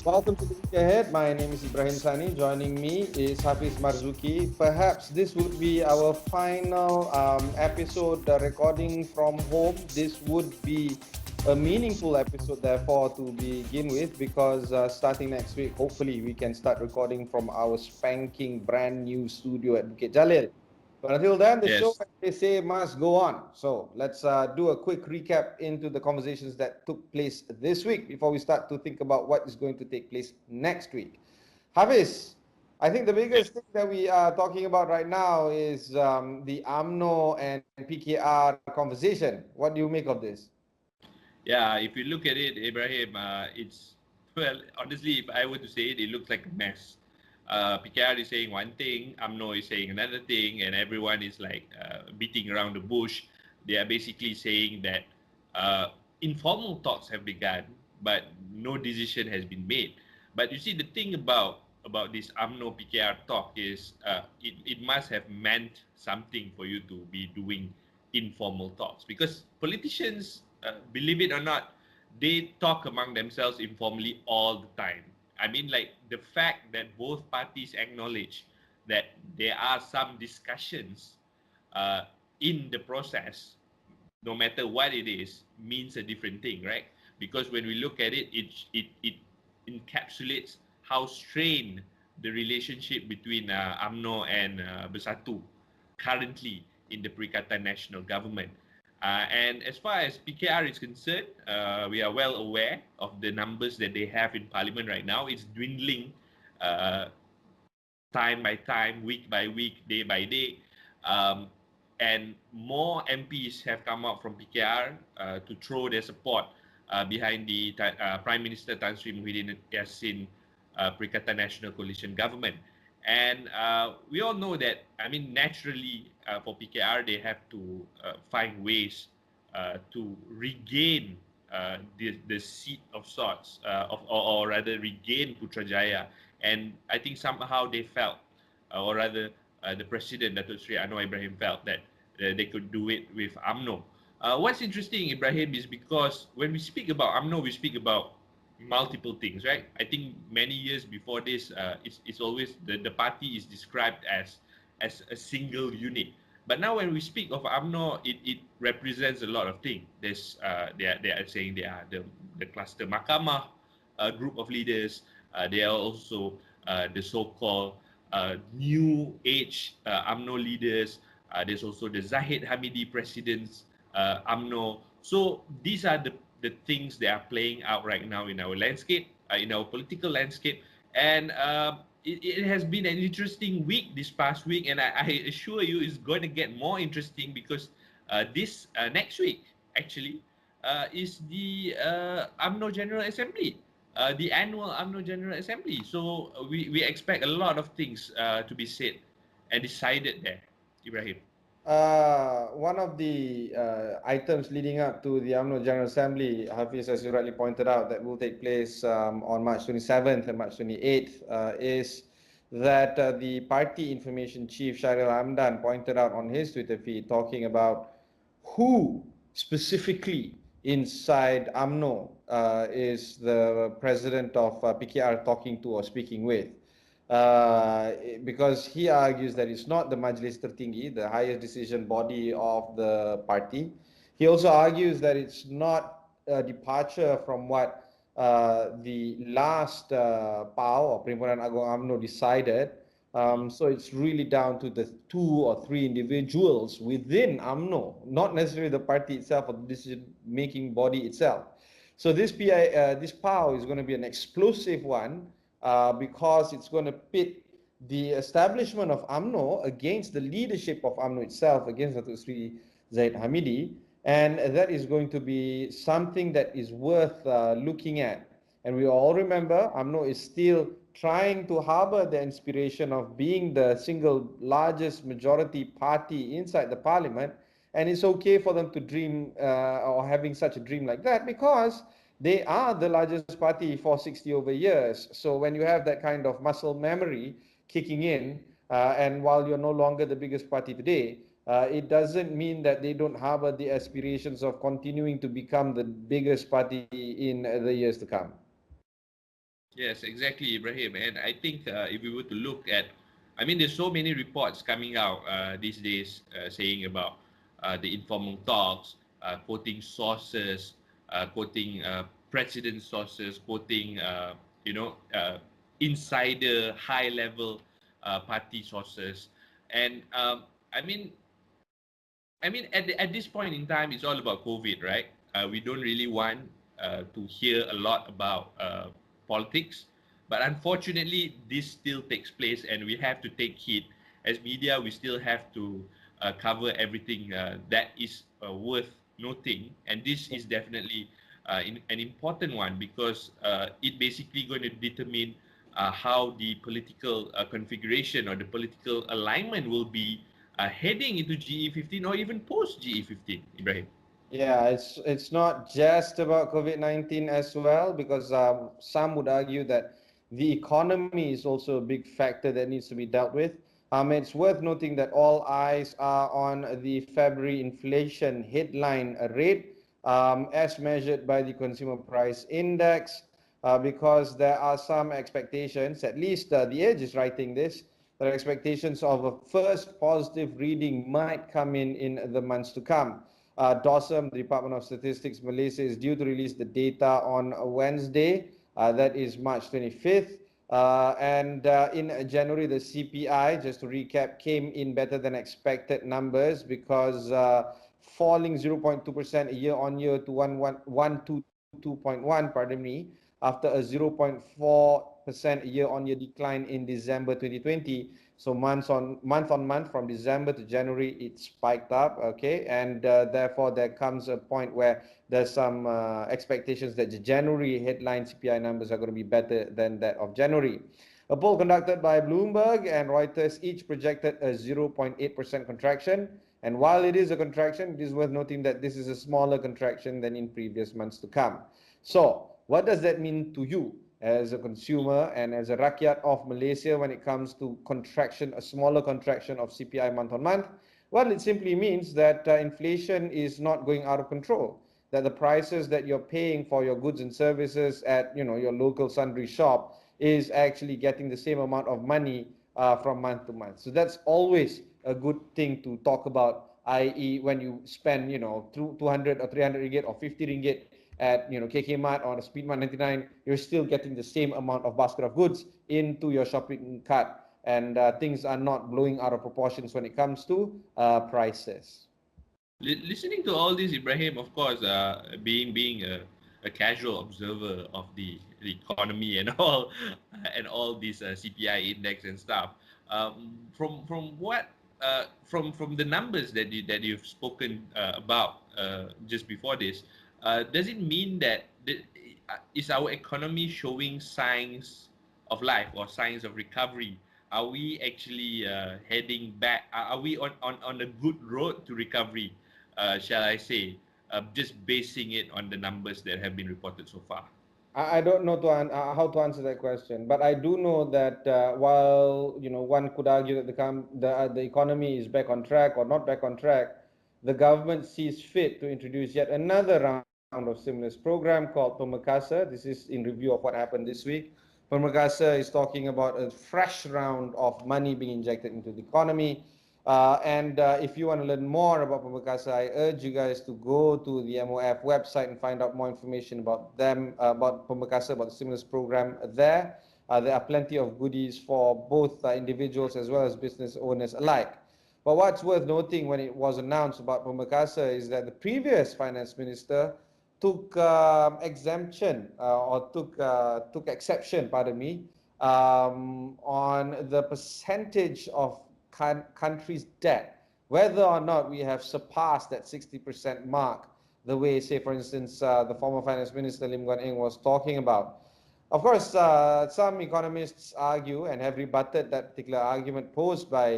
Welcome to the week ahead. My name is Ibrahim Sani. Joining me is Hafiz Marzuki. Perhaps this would be our final episode recording from home. This would be a meaningful episode, therefore, to begin with, because starting next week, hopefully, we can start recording from our spanking brand new studio at Bukit Jalil. But until then, the show, Yes. as they say, must go on. So let's do a quick recap into the conversations that took place this week before we start to think about what is going to take place next week. Hafiz, I think the Yes. biggest thing that we are talking about right now is the UMNO and PKR conversation. What do you make of this? Yeah, if you look at it, Ibrahim, it's, well, honestly, if I were to say it, it looks like a mess. PKR is saying one thing, UMNO is saying another thing, and everyone is like beating around the bush. They are basically saying that informal talks have begun, but no decision has been made. But you see, the thing about this UMNO PKR talk is it must have meant something for you to be doing informal talks, because politicians, believe it or not, they talk among themselves informally all the time. I mean, like, the fact that both parties acknowledge that there are some discussions uh, in the process, no matter what it is, means a different thing, right? Because when we look at it, it encapsulates how strained the relationship between UMNO and Bersatu currently in the Perikatan National Government. And as far as PKR is concerned, we are well aware of the numbers that they have in Parliament right now. It's dwindling uh, time by time, week by week, day by day. Um, and more MPs have come out from PKR to throw their support behind the Prime Minister Tan Sri Muhyiddin Yassin Perikatan National Coalition government. And we all know that, I mean, naturally for PKR, they have to find ways to regain the seat of sorts, or rather regain Putrajaya. And I think somehow they felt, or rather the president, Datuk Sri Anwar Ibrahim, felt that they could do it with UMNO. What's interesting, Ibrahim, is because when we speak about UMNO, we speak about multiple things, right? I think many years before this, it's always the party is described as a single unit. But now when we speak of UMNO, it represents a lot of things. They are saying they are the cluster Mahkamah group of leaders. They are also the so-called new age UMNO leaders. There's also the Zahid Hamidi president's UMNO. So these are the things that are playing out right now in our landscape, in our political landscape. And it has been an interesting week this past week, and I assure you it's going to get more interesting because this next week, actually, is the UMNO General Assembly, the annual UMNO General Assembly. So we expect a lot of things to be said and decided there, Ibrahim. One of the items leading up to the UMNO General Assembly, Hafiz, as you rightly pointed out, that will take place on March 27th and March 28th, is that the party information chief, Shahril Hamdan, pointed out on his Twitter feed, talking about who specifically inside UMNO is the president of PKR talking to or speaking with. Because he argues that it's not the Majlis Tertinggi, the highest decision body of the party. He also argues that it's not a departure from what the last PAU or Perhimpunan Agong UMNO decided. So it's really down to the 2 or 3 individuals within UMNO, not necessarily the party itself or the decision-making body itself. So this PAU is going to be an explosive one, because it's going to pit the establishment of UMNO against the leadership of UMNO itself, against Datuk Sri Zahid Hamidi, and that is going to be something that is worth looking at. And we all remember UMNO is still trying to harbor the inspiration of being the single largest majority party inside the parliament, and it's okay for them to dream or having such a dream like that, because they are the largest party for 60 over years. So when you have that kind of muscle memory kicking in, and while you're no longer the biggest party today, it doesn't mean that they don't harbor the aspirations of continuing to become the biggest party in the years to come. Yes, exactly, Ibrahim. And I think if we were to look at, I mean, there's so many reports coming out these days saying about the informal talks, quoting sources, quoting president sources, quoting, you know, insider high-level party sources. And at this point in time, it's all about COVID, right? We don't really want to hear a lot about politics, but unfortunately, this still takes place, and we have to take heed. As media, we still have to cover everything that is worth noting, and this is definitely an important one because it basically going to determine how the political configuration or the political alignment will be heading into GE15 or even post GE15, Ibrahim. Yeah, it's not just about COVID-19 as well, because some would argue that the economy is also a big factor that needs to be dealt with. It's worth noting that all eyes are on the February inflation headline rate, as measured by the Consumer Price Index, because there are some expectations, at least the Edge is writing this, that expectations of a first positive reading might come in the months to come. DOSM, the Department of Statistics Malaysia, is due to release the data on Wednesday, that is March 25th. And in January, the CPI, just to recap, came in better than expected numbers because falling 0.2% year on year to 122.1, pardon me, after a 0.4% year on year decline in December 2020. So month on month from December to January, it spiked up, okay? And therefore, there comes a point where there's some expectations that the January headline CPI numbers are going to be better than that of January. A poll conducted by Bloomberg and Reuters each projected a 0.8% contraction. And while it is a contraction, it is worth noting that this is a smaller contraction than in previous months to come. So, what does that mean to you as a consumer and as a rakyat of Malaysia when it comes to contraction, a smaller contraction of CPI month on month? Well, it simply means that inflation is not going out of control, that the prices that you're paying for your goods and services at your local sundry shop is actually getting the same amount of money from month to month. So that's always a good thing to talk about, i.e. when you spend 200 or 300 ringgit or 50 ringgit at KK Mart or Speed Mart 99, you're still getting the same amount of basket of goods into your shopping cart, and things are not blowing out of proportions when it comes to prices. Listening to all this, Ibrahim, of course, being a casual observer of the economy and all these CPI index and stuff, from what from the numbers that you've spoken about just before this, does it mean that is our economy showing signs of life or signs of recovery? Are we actually heading back? Are we on a good road to recovery? Shall I say, just basing it on the numbers that have been reported so far? I don't know how to answer that question, but I do know that while one could argue that the economy is back on track or not back on track, the government sees fit to introduce yet another round of stimulus program called Pemerkasa. This is in review of what happened this week. Pemerkasa is talking about a fresh round of money being injected into the economy. And if you want to learn more about Pemerkasa, I urge you guys to go to the MOF website and find out more information about them, about Pemerkasa, about the stimulus program there. There are plenty of goodies for both individuals as well as business owners alike. But what's worth noting when it was announced about Pemerkasa is that the previous finance minister took exemption or took exception, pardon me, on the percentage of country's debt, whether or not we have surpassed that 60% mark, the way, say, for instance, the former finance minister Lim Guan Eng was talking about. Of course, some economists argue and have rebutted that particular argument posed by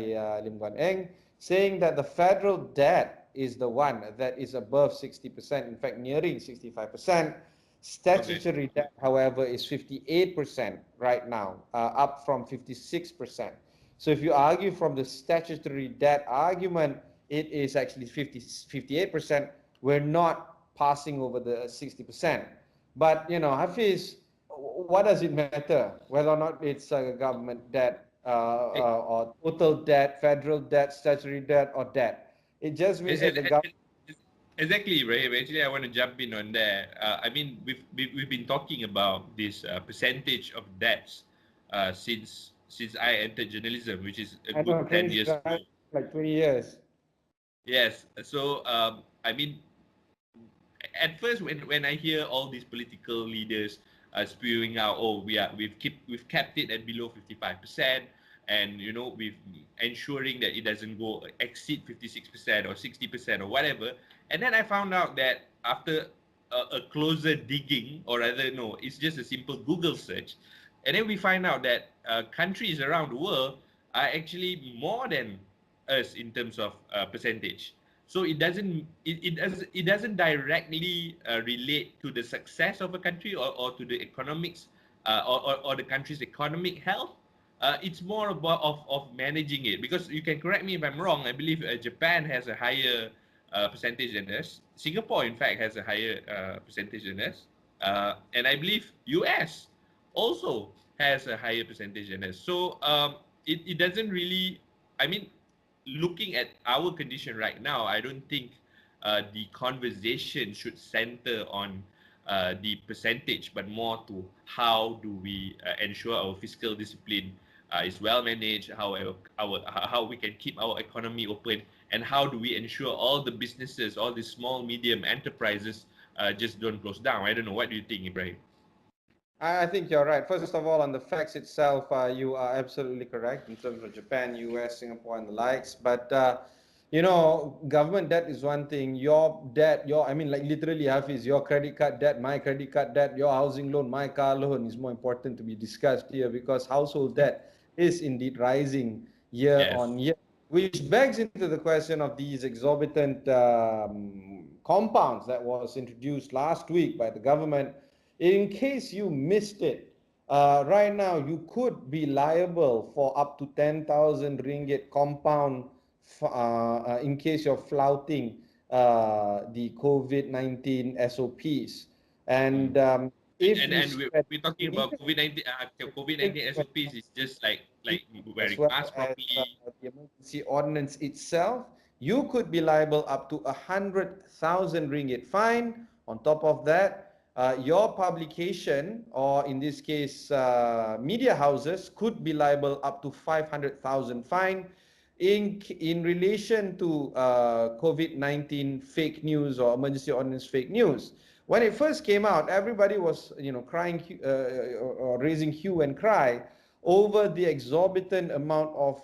Lim Guan Eng, saying that the federal debt is the one that is above 60%, in fact, nearing 65%. Okay. Statutory debt, however, is 58% right now, up from 56%. So if you argue from the statutory debt argument, it is actually 58%. We're not passing over the 60%. But, Hafiz, what does it matter whether or not it's a government debt or total debt, federal debt, statutory debt, or debt? It just means that the government. Exactly, right. Actually, I want to jump in on that. I mean, we've been talking about this percentage of debts since I entered journalism, which is a I good know 10 20, years ago. like 20 years. Yes. So I mean, at first when I hear all these political leaders spewing out, oh, we've kept it at below 55%, and we've ensuring that it doesn't go exceed 56% or 60% or whatever, and then I found out that after a closer digging, or rather no, it's just a simple Google search, and then we find out that countries around the world are actually more than us in terms of percentage. So it doesn't directly relate to the success of a country, or to the economics, or the country's economic health. It's more about of managing it, because you can correct me if I'm wrong. I believe Japan has a higher percentage than us. Singapore, in fact, has a higher percentage than us, and I believe US also has a higher percentage than us. So it doesn't really. I mean, looking at our condition right now, I don't think the conversation should center on the percentage, but more to how do we ensure our fiscal discipline is well managed, how we can keep our economy open, and how do we ensure all the businesses, all the small medium enterprises just don't close down. I don't know. What do you think, Ibrahim? I think you're right. First of all, on the facts itself, you are absolutely correct in terms of Japan, US, Singapore, and the likes. But government debt is one thing. Your debt, I mean, like literally, Hafiz, your credit card debt, my credit card debt, your housing loan, my car loan is more important to be discussed here, because household debt is indeed rising year Yes. on year, which begs into the question of these exorbitant compounds that was introduced last week by the government. In case you missed it, right now you could be liable for up to 10,000 ringgit compound in case you're flouting the COVID-19 SOPs. And if And you we're talking about COVID-19. COVID-19 SOPs is just like as wearing well masks as properly. the emergency ordinance itself, you could be liable up to 100,000 ringgit fine. On top of that, your publication, or in this case, media houses, could be liable up to 500,000 fine in relation to COVID-19 fake news or emergency ordinance fake news. When it first came out, everybody was crying or raising hue and cry over the exorbitant amount of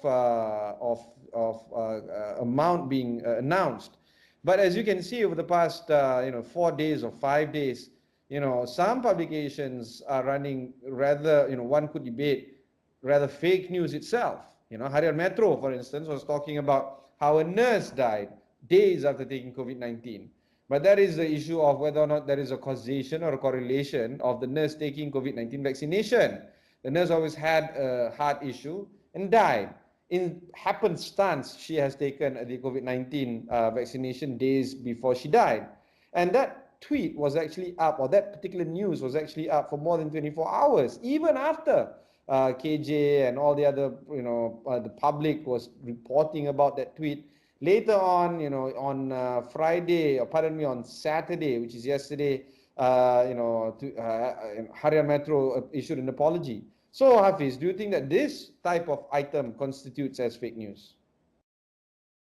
amount being announced. But as you can see, over the past 4 days or 5 days, some publications are running rather, one could debate, rather fake news itself. Harian Metro, for instance, was talking about how a nurse died days after taking COVID-19. But that is the issue of whether or not there is a causation or a correlation of the nurse taking COVID-19 vaccination. The nurse always had a heart issue and died. In happenstance, she has taken the COVID-19 vaccination days before she died. And that tweet was actually up, or that particular news was actually up for more than 24 hours, even after KJ and all the other, the public was reporting about that tweet. Later on, on Friday, or pardon me, on Saturday, which is yesterday, Harian Metro issued an apology. So, Hafiz, do you think that this type of item constitutes as fake news?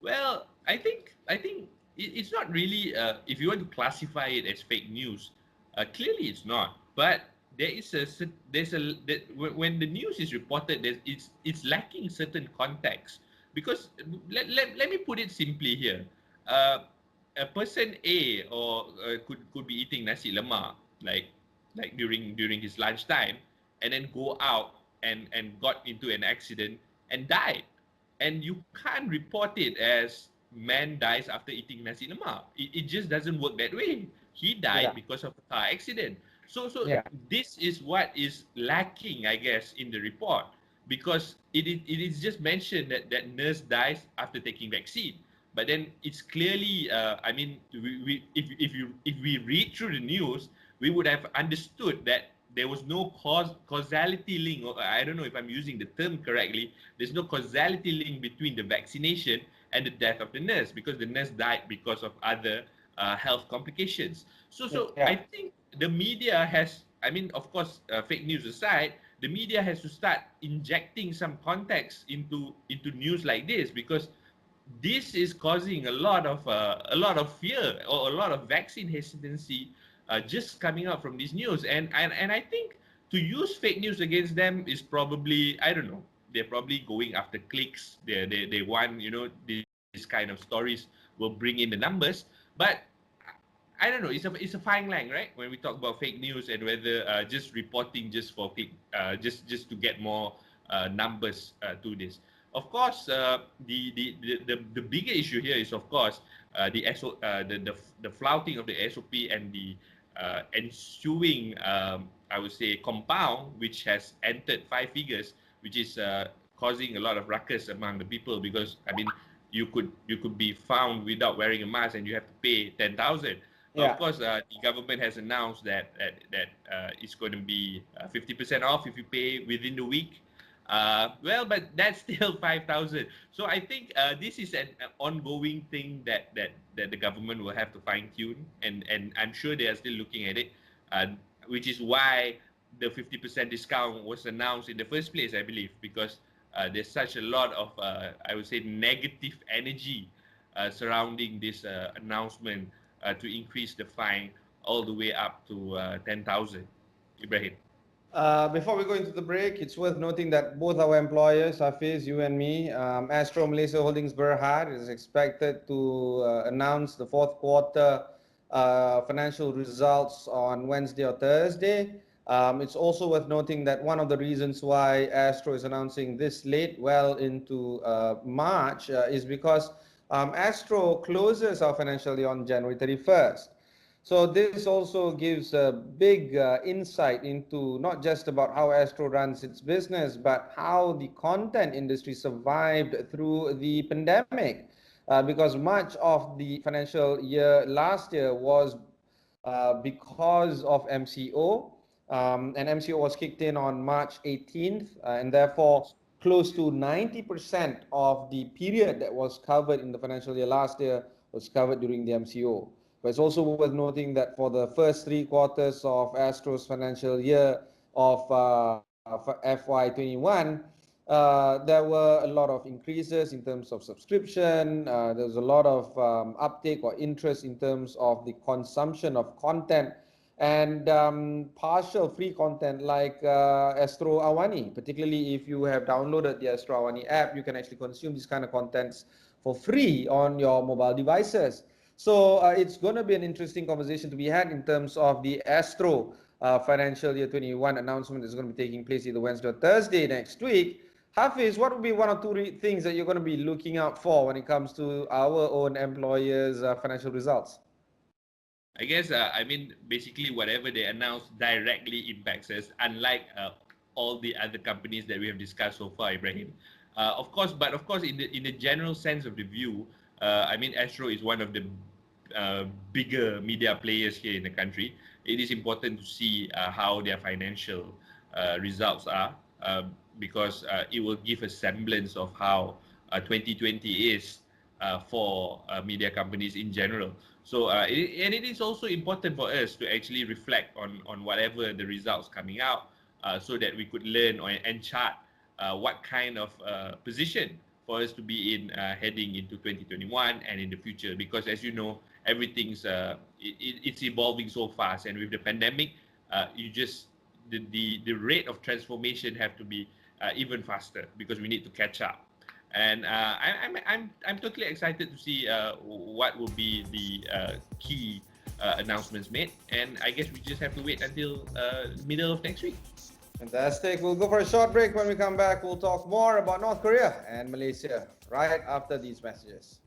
Well, I think it's not really. If you want to classify it as fake news, clearly it's not. But there is when the news is reported, it's lacking certain context, because let me put it simply here. A person A, or could be eating nasi lemak, like during his lunchtime, and then go out and got into an accident and died, and you can't report it as man dies after eating nasi lemak. It just doesn't work that way. He died because of a car accident. So Yeah. this is what is lacking, I guess, in the report, because it is just mentioned that nurse dies after taking vaccine. But then it's clearly, I mean, if we read through the news, we would have understood that there was no causality link, or I don't know if I'm using the term correctly. There's no causality link between the vaccination and the death of the nurse, because the nurse died because of other health complications. So Yeah. I think the media has, I mean, of course, fake news aside, the media has to start injecting some context into news like this, because this is causing a lot of fear, or a lot of vaccine hesitancy just coming out from this news. And I think to use fake news against them is probably, I don't know, they're probably going after clicks. They want, you know, this kind of stories will bring in the numbers. But I don't know. It's a fine line, right? When we talk about fake news and whether just reporting just for click, just to get more numbers to this. Of course, the bigger issue here is, of course, the flouting of the SOP and the ensuing, I would say, compound, which has entered five figures, which is causing a lot of ruckus among the people, because I mean, you could be found without wearing a mask and you have to pay 10,000. Yeah. Of course, the government has announced that it's going to be 50% off if you pay within the week. Well, but that's still 5,000. So I think this is an ongoing thing that the government will have to fine tune, and I'm sure they are still looking at it, which is why the 50% discount was announced in the first place, I believe, because there's such a lot of I would say negative energy surrounding this announcement to increase the fine all the way up to 10,000. Ibrahim. Before we go into the break, it's worth noting that both our employers, Hafiz, you and me, Astro Malaysia Holdings Berhad is expected to announce the fourth quarter financial results on Wednesday or Thursday. It's also worth noting that one of the reasons why Astro is announcing this late, well into March, is because Astro closes our financial year on January 31st. So this also gives a big insight into not just about how Astro runs its business, but how the content industry survived through the pandemic. Because much of the financial year last year was because of MCO, and MCO was kicked in on March 18th, and therefore close to 90% of the period that was covered in the financial year last year was covered during the MCO. But it's also worth noting that for the first three quarters of Astro's financial year of FY21, there were a lot of increases in terms of subscription. There was a lot of uptake or interest in terms of the consumption of content and partial free content like Astro AWANI. Particularly if you have downloaded the Astro AWANI app, you can actually consume these kind of contents for free on your mobile devices. So it's going to be an interesting conversation to be had in terms of the Astro financial year 21 announcement is going to be taking place either Wednesday or Thursday next week. Hafiz, what would be one or two things that you're going to be looking out for when it comes to our own employers' financial results? I guess, I mean, basically whatever they announce directly impacts us, unlike all the other companies that we have discussed so far, Ibrahim. Of course, in the general sense of the view, I mean, Astro is one of the bigger media players here in the country. It is important to see how their financial results are, because it will give a semblance of how 2020 is for media companies in general. So, it is also important for us to actually reflect on whatever the results coming out, so that we could learn and chart what kind of position for us to be in heading into 2021 and in the future. Because as you know, everything's it's evolving so fast, and with the pandemic, the rate of transformation have to be even faster, because we need to catch up. And I'm totally excited to see what will be the key announcements made, and I guess we just have to wait until middle of next week. Fantastic. We'll go for a short break. When we come back, we'll talk more about North Korea and Malaysia right after these messages.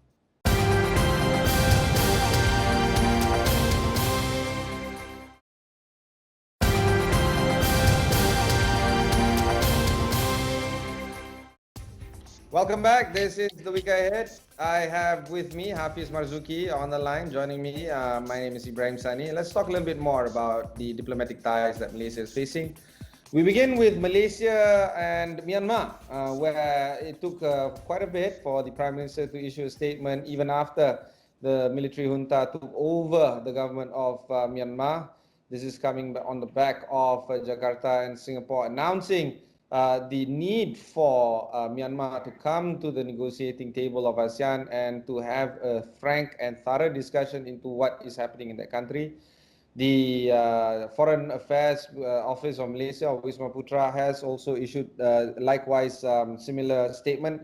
Welcome back. This is the week ahead. I have with me Hafiz Marzuki on the line joining me. My name is Ibrahim Sani. Let's talk a little bit more about the diplomatic ties that Malaysia is facing. We begin with Malaysia and Myanmar, where it took quite a bit for the Prime Minister to issue a statement even after the military junta took over the government of Myanmar. This is coming on the back of Jakarta and Singapore announcing the need for Myanmar to come to the negotiating table of ASEAN and to have a frank and thorough discussion into what is happening in that country. The Foreign Affairs Office of Malaysia, or Wisma Putra, has also issued likewise similar statement.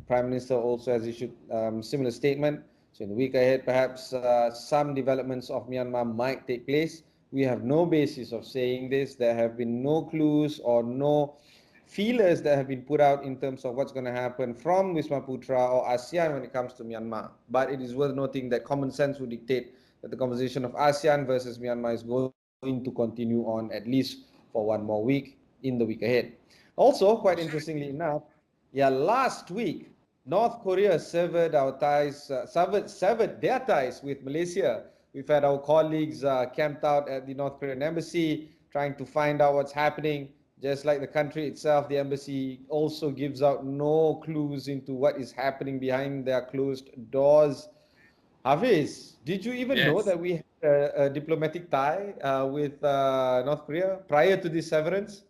Prime Minister also has issued similar statement. So in the week ahead, perhaps some developments of Myanmar might take place. We have no basis of saying this. There have been no clues or no feelers that have been put out in terms of what's going to happen from Wisma Putra or ASEAN when it comes to Myanmar. But it is worth noting that common sense would dictate that the conversation of ASEAN versus Myanmar is going to continue on at least for one more week in the week ahead. Also, quite interestingly enough, last week, North Korea severed their ties with Malaysia. We've had our colleagues camped out at the North Korean embassy trying to find out what's happening. Just like the country itself, the embassy also gives out no clues into what is happening behind their closed doors. Hafiz, did you even know Yes. that we had a diplomatic tie with North Korea prior to this severance?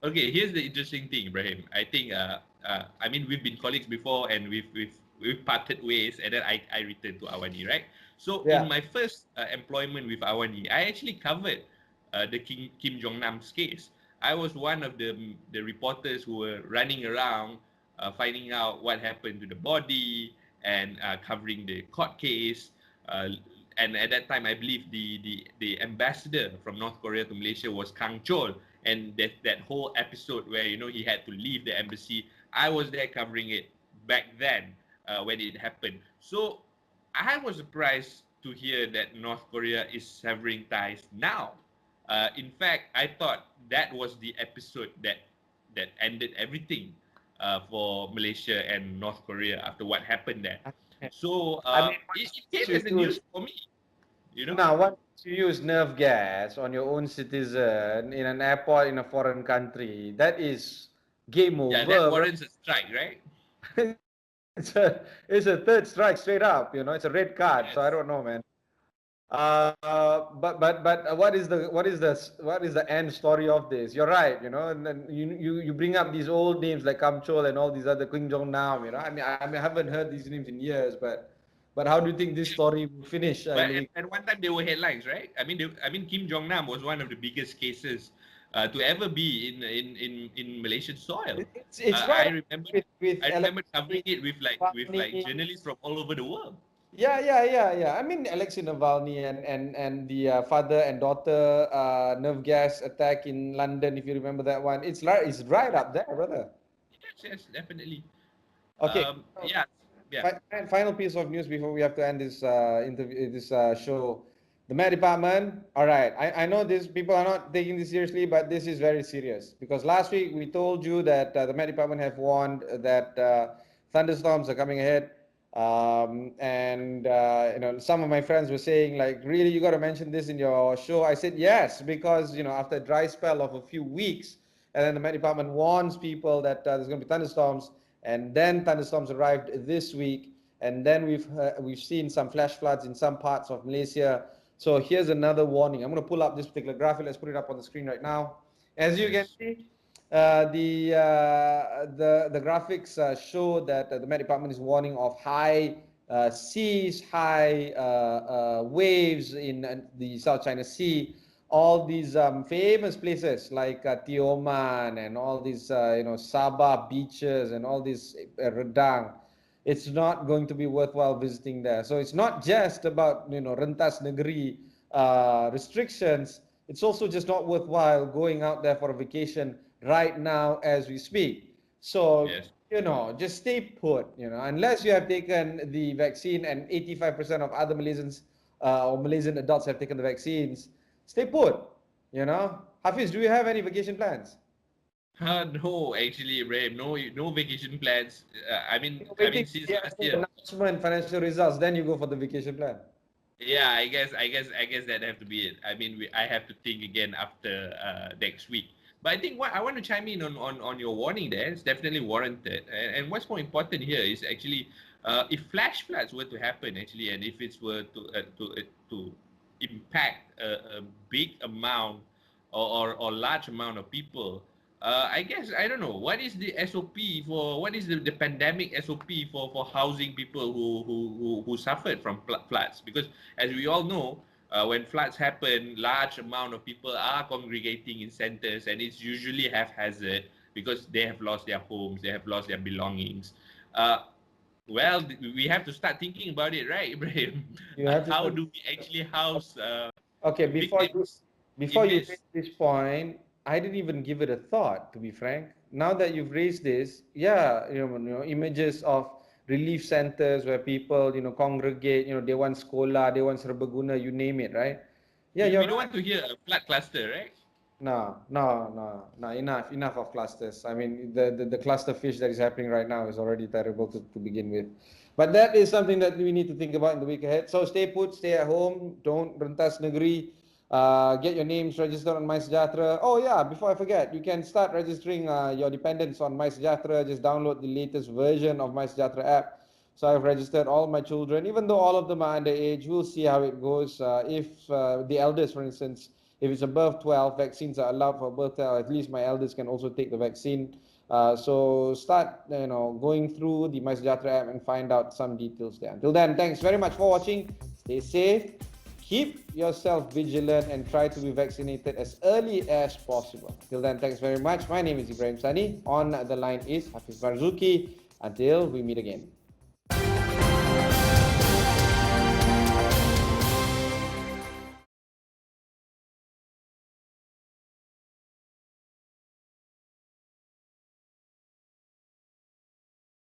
Okay, here's the interesting thing, Ibrahim. I think, I mean, we've been colleagues before, and we've parted ways, and then I returned to AWANI, right? So in Yeah. my first employment with AWANI, I actually covered the Kim Jong Nam's case. I was one of the reporters who were running around, finding out what happened to the body and covering the court case. And at that time, I believe the ambassador from North Korea to Malaysia was Kang Chol, and that whole episode where he had to leave the embassy, I was there covering it back then when it happened. So I was surprised to hear that North Korea is severing ties now. In fact, I thought that was the episode that ended everything for Malaysia and North Korea after what happened there. So I mean, it came to as a use news for me, you know. now once you use nerve gas on your own citizen in an airport in a foreign country, that is game Yeah, that over, bro. warrants a strike, right? It's a third strike straight up. It's a red card. So I Yes. don't know, man. But what is the end story of this? You're right, and then you bring up these old names like Kamchol and all these other Kim Jong Nam. I haven't heard these names in years, but how do you think this story will finish in But the week? at one time they were headlines, right? I mean, Kim Jong Nam was one of the biggest cases to ever be in Malaysian soil. It's I right up remember, with I remember covering Alexei it with Navalny. journalists from all over the world. Yeah. I mean, Alexei Navalny and the father and daughter nerve gas attack in London, if you remember that one. It's right up there, brother. Yes, definitely. Okay. Yeah, yeah. Final piece of news before we have to end this interview, this show. The Met Department. All right, I know this. People are not taking this seriously, but this is very serious because last week we told you that the Met Department have warned that thunderstorms are coming ahead, and some of my friends were saying like, really, you got to mention this in your show. I said yes because after a dry spell of a few weeks, and then the Met Department warns people that there's going to be thunderstorms, and then thunderstorms arrived this week, and then we've seen some flash floods in some parts of Malaysia. So here's another warning. I'm going to pull up this particular graphic. Let's put it up on the screen right now. As you can Yes. see, the graphics show that the Met Department is warning of high seas, high waves in the South China Sea. All these famous places like Tioman and all these Sabah beaches and all these Redang, it's not going to be worthwhile visiting there. So it's not just about rentas negeri restrictions. It's also just not worthwhile going out there for a vacation right now as we speak. So Yes. just stay put. Unless you have taken the vaccine, and 85% of other Malaysians or Malaysian adults have taken the vaccines. Stay put. Hafiz, do you have any vacation plans? No, actually, Ibrahim, no vacation plans. You're I mean, waiting since for last the year. announcement, financial results, then you go for the vacation plan. Yeah, I guess that have to be it. I have to think again after next week. But I think what I want to chime in on your warning there. It's definitely warranted. And what's more important here is actually, if flash floods were to happen, actually, and if it were to impact a big amount or large amount of people, I guess I don't know what is the SOP for what is the pandemic SOP for housing people who suffered from floods, because as we all know, when floods happen, large amount of people are congregating in centers, and it's usually haphazard because they have lost their homes, they have lost their belongings. Uh, well, we have to start thinking about it, right, Ibrahim? You have How to. do we actually house Okay, victims before in you this? raise this point, I didn't even give it a thought, to be frank. Now that you've raised this, yeah, images of relief centers where people, congregate, they want sekolah, they want serbaguna, you name it, right? Yeah, We you're don't right. want to hear a flood cluster, right? No, no, no, no. Enough of clusters. I mean, the cluster fish that is happening right now is already terrible to begin with. But that is something that we need to think about in the week ahead. So stay put, stay at home, don't rentas negeri. Get your names registered on MySejahtera. Oh yeah, before I forget, you can start registering your dependents on MySejahtera. Just download the latest version of MySejahtera app. So I've registered all my children, even though all of them are underage. We'll see how it goes. If the eldest, for instance, if it's above 12, vaccines are allowed for above 12. At least my eldest can also take the vaccine. So start, going through the MySejahtera app and find out some details there. Until then, thanks very much for watching. Stay safe, keep yourself vigilant, and try to be vaccinated as early as possible. Till then, thanks very much. My name is Ibrahim Sani. On the line is Hafiz Marzuki. Until we meet again.